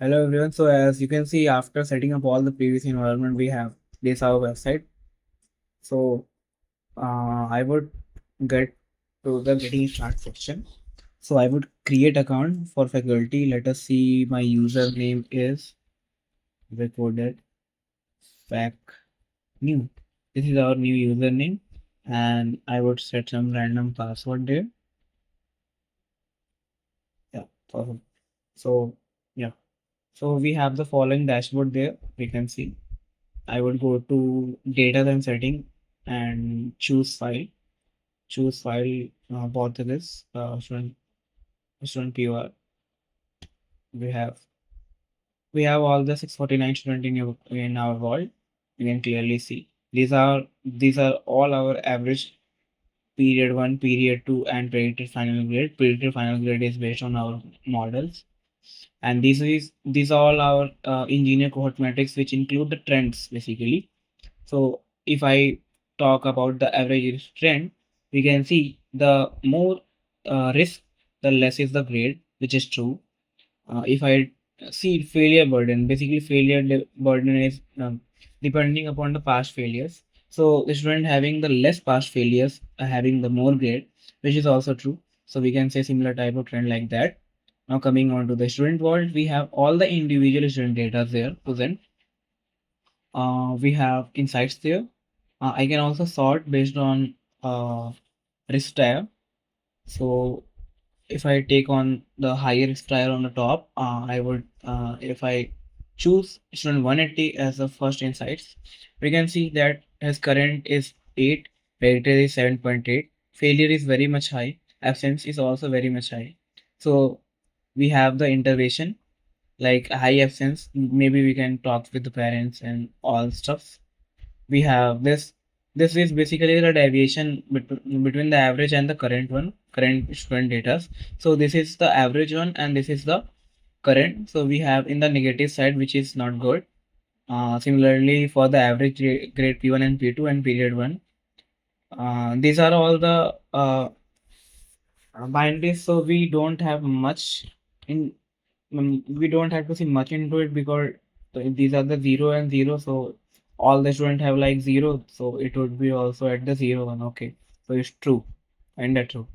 Hello everyone. So as you can see, after setting up all the previous environment, we have this our website. So I would get to the getting start section. So I would create account for faculty. Let us see, my username is recorded fac new. This is our new username, and I would set some random password there. Yeah, perfect. So yeah, so we have the following dashboard there. We can see. I would go to data and setting and choose file. Choose file both of this student POR. We have all the 649 student in our world. You can clearly see these are all our average period one, period two, and predicted final grade. Predicted final grade is based on our models, and these are all our engineer cohort metrics, which include the trends basically. So if I talk about the average risk trend, we can see the more risk, the less is the grade, which is true. If I see failure burden, basically burden is depending upon the past failures. So the student having the less past failures, having the more grade, which is also true. So we can say similar type of trend like that. Now coming on to the student world, we have all the individual student data there present. We have insights there. I can also sort based on risk tier. So if I take on the higher risk tier on the top, I would if I choose student 180 as the first insights, we can see that his current is 8, predicted is 7.8, failure is very much high, absence is also very much high. So we have the intervention like high absence. Maybe we can talk with the parents and all stuff. We have this is basically the deviation between the average and the current student data. So this is the average one and this is the current. So we have in the negative side, which is not good. Similarly for the average grade P1 and P2 and period 1, these are all the binaries. So we don't have much in we don't have to see much into it because these are the 0 and 0. So all the students have like 0. So it would be also at the 0 one. Okay. So it's true. And that's true.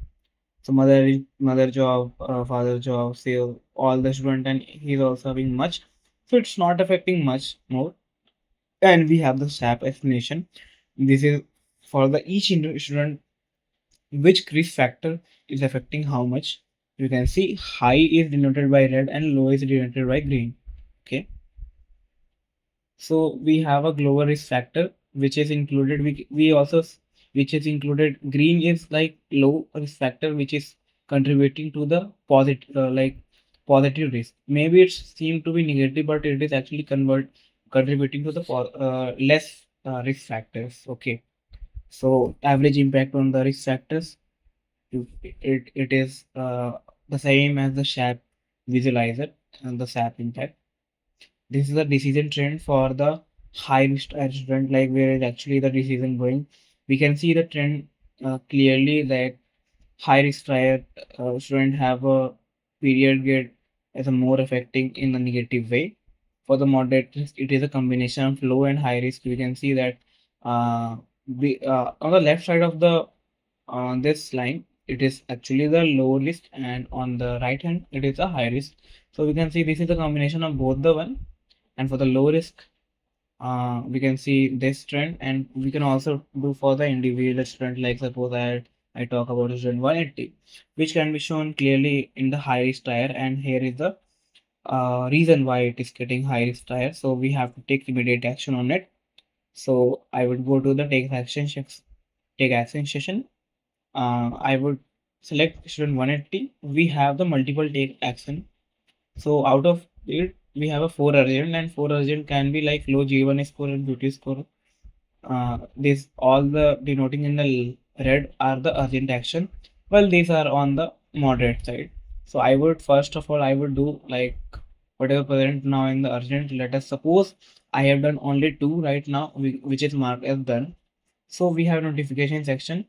So mother job, father job, say all the student and he's also having much. So it's not affecting much more. And we have the SAP explanation. This is for the each student which risk factor is affecting how much. You can see high is denoted by red and low is denoted by green. Okay, so we have a global risk factor which is included. We also which is included. Green is like low risk factor which is contributing to the positive like positive risk. Maybe it seemed to be negative, but it is actually contributing to the less risk factors. Okay, so average impact on the risk factors, it is the same as the SAP visualizer and the SAP impact. This is the decision trend for the high risk student, like where is actually the decision going. We can see the trend clearly that high risk triad student have a period grade as a more affecting in a negative way. For the moderate risk, it is a combination of low and high risk. We can see that on the left side of the on this line, it is actually the low risk, and on the right hand, it is a high risk. So we can see this is a combination of both the one. And for the low risk, we can see this trend, and we can also do for the individual trend. Like suppose I talk about the trend 180, which can be shown clearly in the high risk tier, and here is the reason why it is getting high risk tier. So we have to take immediate action on it. So I would go to the take action session. I would select student 180. We have the multiple take action. So out of it, we have a 4 urgent, and 4 urgent can be like low G1 score and beauty score. These all the denoting in the red are the urgent action, well these are on the moderate side. So I would first of all I would do like whatever present now in the urgent. Let us suppose I have done only two right now, which is marked as done. So we have notification section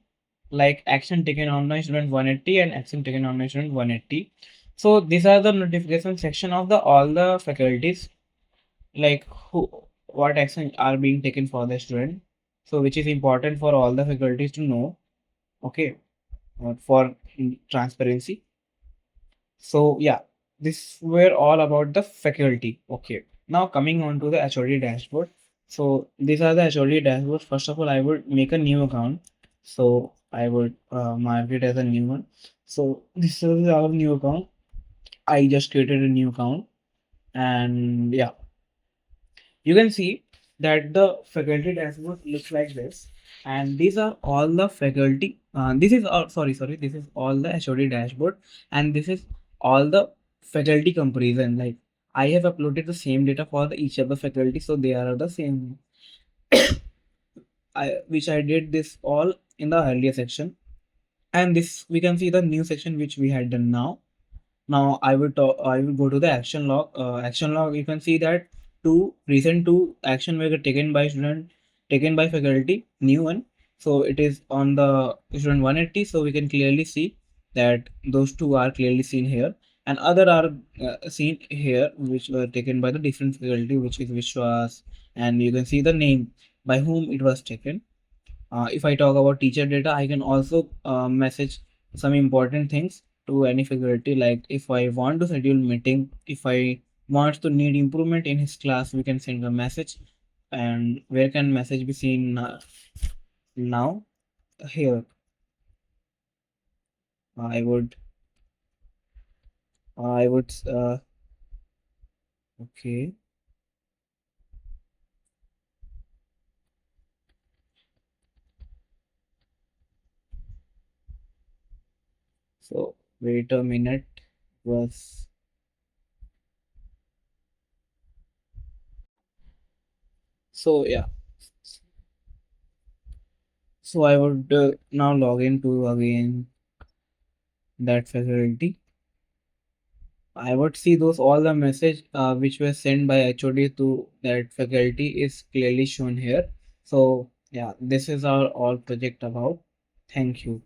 like action taken on my student 180 and action taken on my student 180. So these are the notification section of the all the faculties, like who what action are being taken for the student. So which is important for all the faculties to know. Okay, for transparency. So yeah, this were all about the faculty. Okay. Now coming on to the HOD dashboard. So these are the HOD dashboard. First of all, I would make a new account. So I would mark it as a new one. So this is our new account. I just created a new account, and yeah, you can see that the faculty dashboard looks like this, and these are all the faculty. This is all, sorry, this is all the HOD dashboard, and this is all the faculty comparison. Like I have uploaded the same data for the each of the faculty, so they are the same. Which I did this all in the earlier section, and this we can see the new section which we had done now. Now I will go to the action log. Action log, you can see that two action were taken by student, taken by faculty, new one. So it is on the student 180. So we can clearly see that those two are clearly seen here, and other are seen here, which were taken by the different faculty, which is Vishwas, and you can see the name by whom it was taken. If I talk about teacher data, I can also message some important things to any faculty. Like if I want to schedule meeting, if I want to need improvement in his class, we can send a message. And where can message be seen now? Here, I would, I would, okay. So wait a minute. Was so yeah. So I would now log into again that faculty. I would see those all the message which were sent by HOD to that faculty is clearly shown here. So yeah, this is our all project about. Thank you.